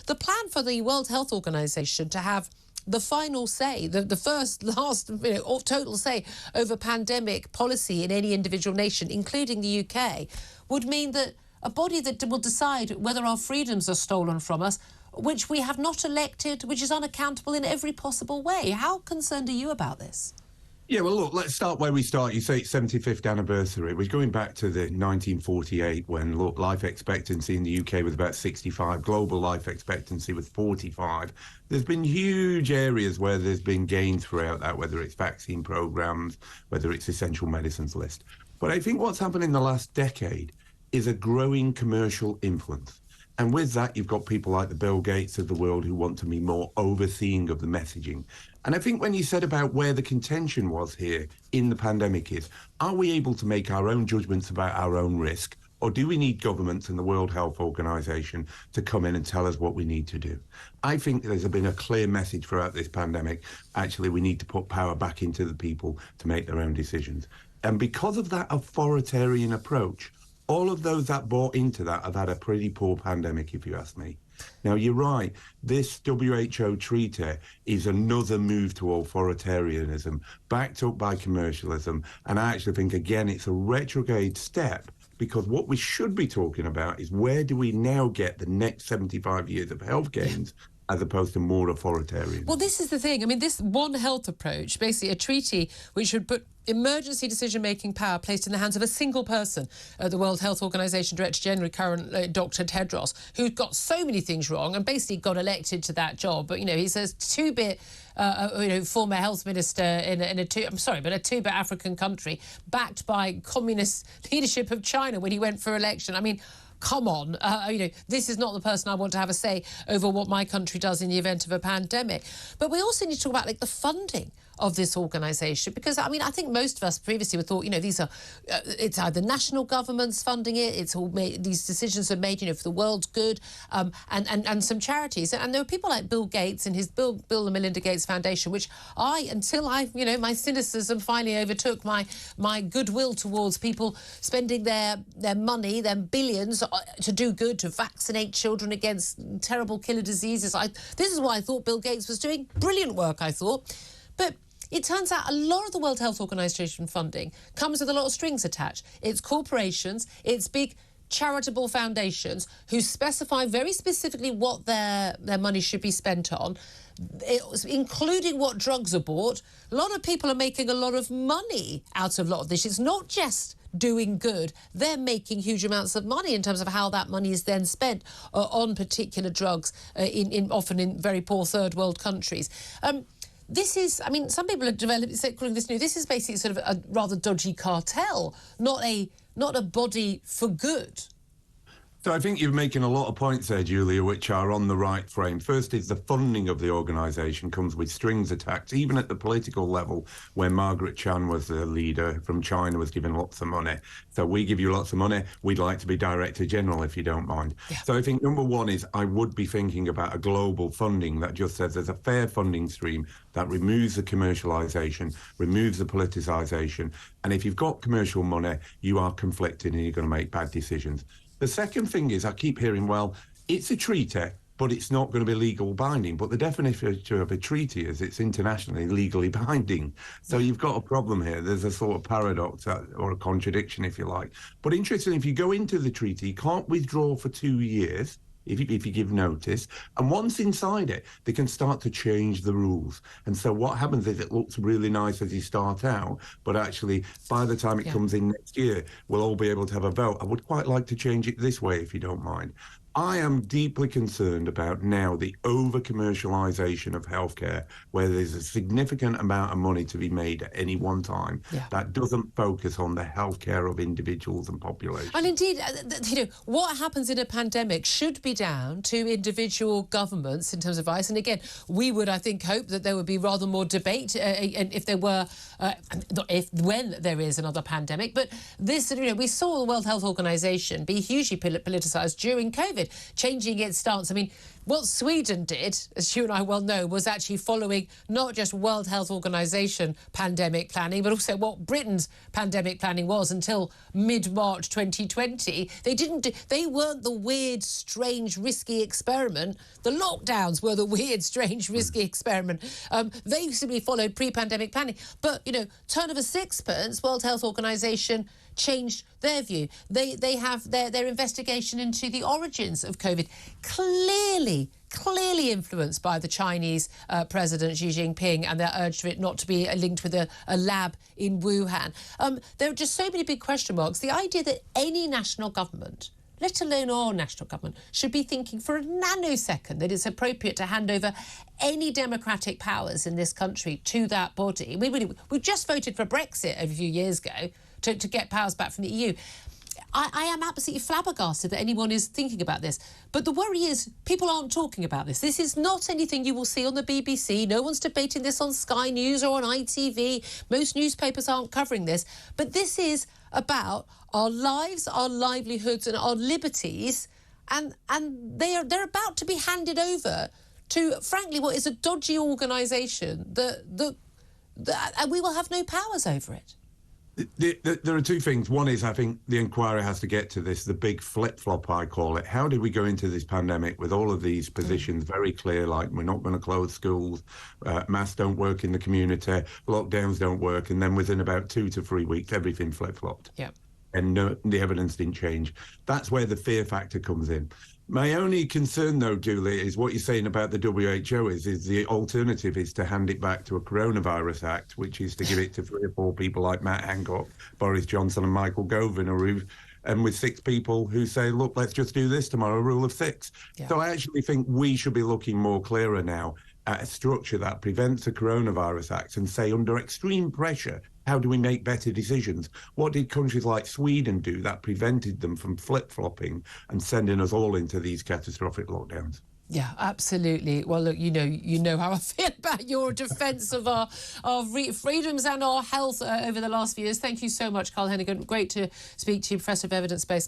The plan for the World Health Organization to have the final say, the last total say over pandemic policy in any individual nation, including the UK, would mean that a body that will decide whether our freedoms are stolen from us, which we have not elected, which is unaccountable in every possible way. How concerned are you about this? Yeah, well, look, let's start where we start. You say it's 75th anniversary. We're going back to the 1948 when, look, life expectancy in the UK was about 65. Global life expectancy was 45. There's been huge areas where there's been gain throughout that, whether it's vaccine programs, whether it's essential medicines list. But I think what's happened in the last decade is a growing commercial influence. And with that, you've got people like the Bill Gates of the world who want to be more overseeing of the messaging. And I think when you said about where the contention was here in the pandemic is, are we able to make our own judgments about our own risk? Or do we need governments and the World Health Organization to come in and tell us what we need to do? I think there's been a clear message throughout this pandemic. Actually, we need to put power back into the people to make their own decisions. And because of that authoritarian approach, all of those that bought into that have had a pretty poor pandemic, if you ask me. Now, you're right. This WHO treaty is another move to authoritarianism, backed up by commercialism. And I actually think, again, it's a retrograde step, because what we should be talking about is where do we now get the next 75 years of health gains as opposed to more authoritarian. Well, this is the thing. I mean, this One Health approach, basically a treaty which would put emergency decision-making power placed in the hands of a single person, the World Health Organization Director General, current Dr. Tedros, who got so many things wrong and basically got elected to that job. But, you know, he's a two-bit, former health minister in a two-bit African country, backed by communist leadership of China when he went for election. I mean, come on, this is not the person I want to have a say over what my country does in the event of a pandemic. But we also need to talk about, like, the funding of this organisation, because, I mean, I think most of us previously thought, these are, it's either national governments funding it, it's all made, these decisions are made, for the world's good, and some charities. And there were people like Bill Gates and his Bill and Melinda Gates Foundation, which until my cynicism finally overtook my goodwill towards people spending their money, their billions, to do good, to vaccinate children against terrible killer diseases. This is what I thought Bill Gates was doing. Brilliant work, I thought. But it turns out a lot of the World Health Organization funding comes with a lot of strings attached. It's corporations, it's big charitable foundations who specify very specifically what their money should be spent on, including what drugs are bought. A lot of people are making a lot of money out of a lot of this. It's not just doing good. They're making huge amounts of money in terms of how that money is then spent on particular drugs, often in very poor third world countries. This is, I mean, some people are calling this new. This is basically sort of a rather dodgy cartel, not a body for good. So I think you're making a lot of points there, Julia, which are on the right frame. First is the funding of the organisation comes with strings attached, even at the political level, where Margaret Chan was the leader from China, was given lots of money. So we give you lots of money, we'd like to be Director General, if you don't mind. Yeah. So I think number one is I would be thinking about a global funding that just says there's a fair funding stream that removes the commercialisation, removes the politicisation. And if you've got commercial money, you are conflicted and you're going to make bad decisions. The second thing is I keep hearing, well, it's a treaty, but it's not going to be legal binding. But the definition of a treaty is it's internationally legally binding. So you've got a problem here. There's a sort of paradox or a contradiction, if you like. But interestingly, if you go into the treaty, you can't withdraw for 2 years. If you give notice, and once inside it, they can start to change the rules. And so what happens is it looks really nice as you start out, but actually by the time it comes in next year, we'll all be able to have a vote. I would quite like to change it this way, if you don't mind. I am deeply concerned about now the over-commercialisation of healthcare, where there's a significant amount of money to be made at any one time that doesn't focus on the healthcare of individuals and populations. And indeed, what happens in a pandemic should be down to individual governments in terms of advice. And again, we would, I think, hope that there would be rather more debate if there were, when there is another pandemic. But this, we saw the World Health Organization be hugely politicised during COVID. COVID, changing its stance. I mean, what Sweden did, as you and I well know, was actually following not just World Health Organization pandemic planning, but also what Britain's pandemic planning was until mid-March 2020. They weren't the weird, strange, risky experiment. The lockdowns were the weird, strange, risky experiment. They simply followed pre-pandemic planning. But, you know, turn of a sixpence, World Health Organization changed their view. They have their investigation into the origins of COVID, clearly influenced by the Chinese President Xi Jinping and their urge for it not to be linked with a lab in Wuhan. There are just so many big question marks. The idea that any national government, let alone our national government, should be thinking for a nanosecond that it's appropriate to hand over any democratic powers in this country to that body. We just voted for Brexit a few years ago to get powers back from the EU. I am absolutely flabbergasted that anyone is thinking about this. But the worry is people aren't talking about this. This is not anything you will see on the BBC. No one's debating this on Sky News or on ITV. Most newspapers aren't covering this. But this is about our lives, our livelihoods and our liberties. And they're about to be handed over to, frankly, what is a dodgy organisation and we will have no powers over it. There are two things. One is, I think the inquiry has to get to this, the big flip-flop, I call it. How did we go into this pandemic with all of these positions very clear, like we're not going to close schools, masks don't work in the community, lockdowns don't work, and then within about 2 to 3 weeks, everything flip-flopped. Yeah. And the evidence didn't change. That's where the fear factor comes in. My only concern, though, Julie, is what you're saying about the WHO is the alternative is to hand it back to a Coronavirus Act, which is to give it to 3 or 4 people like Matt Hancock, Boris Johnson and Michael Gove, and with 6 people who say, look, let's just do this tomorrow, rule of 6. Yeah. So I actually think we should be looking more clearer now at a structure that prevents the Coronavirus Act and say, under extreme pressure, how do we make better decisions? What did countries like Sweden do that prevented them from flip-flopping and sending us all into these catastrophic lockdowns? Yeah, absolutely. Well, look, you know how I feel about your defence of our freedoms and our health over the last few years. Thank you so much, Carl Heneghan. Great to speak to you, Professor of Evidence-Based